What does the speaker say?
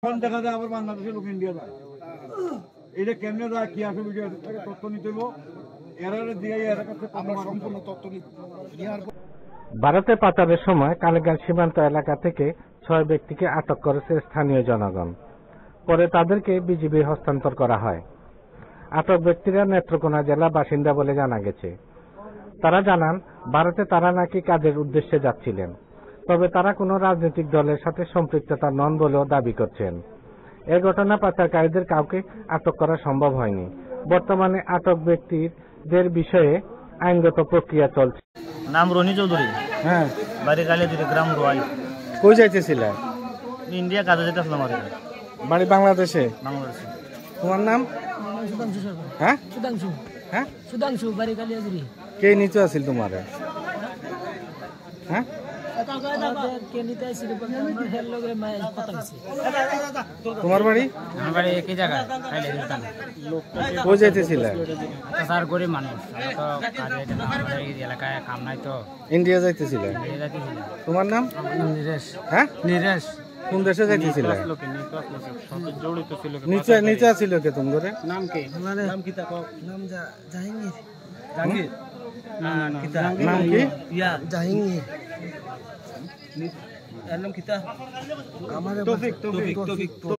এখন দেখা যায় আবার বাংলাদেশের লোক ইন্ডিয়া যায়, এটা কেমনে যায় কি আছে বিষয় তথ্য নিতে হইব। ভারতে পাচারের সময় কালীগঞ্জ সীমান্ত এলাকা থেকে 6 ব্যক্তিকে আটক করেছে স্থানীয় জনগণ। পরে তাদেরকে বিজিবি হস্তান্তর করা হয়। আটক ব্যক্তিরা নেত্রকোনা জেলা বাসিন্দা বলে জানা গেছে। তারা জানান, ভারতে তারা নাকি কাজের উদ্দেশ্যে যাচ্ছিলেন, তবে তারা কোনো রাজনৈতিক দলের সাথে সম্পৃক্ততা নন বলেও দাবি করছেন। এ ঘটনা পাচারকারীদের কাউকে আটক করা সম্ভব হয়নি। বর্তমানে আটক ব্যক্তিদের বিষয়ে আইনগত প্রক্রিয়া চলছে। নাম রনি চৌধুরী। হ্যাঁ, বাড়ি কালিয়াদুরি, গ্রাম রোয়াই। কই যাইতেছিল? ইন্ডিয়া কাজে যেতেছিলাম আর বাড়ি বাংলাদেশে। বাংলাদেশে। তোমার নাম? সুধাংশু সরকার। হ্যাঁ, সুধাংশু। হ্যাঁ, সুধাংশু, বাড়ি কালিয়াজুরি। কে নিচে আছিল তোমার? হ্যাঁ, তোমার বাড়ি? আমার বাড়ি একই জায়গায়, কই যাইতেছিল? স্যার গরিব মানুষ, তো কাজে এলাকায় কাম নাই, তো ইন্ডিয়া যাইতেছিল। তোমার নাম? নিরেশ। হ্যাঁ, নিরেশ। কোন দেশে যাইতেছিল? নিচে নিচে আছিল কে তোমার? নাম কি? নাম কি? জাহাঙ্গীর। জাহাঙ্গীর নাম কি? জাহাঙ্গীর। এর নাম কিতা? আমার তৌফিক।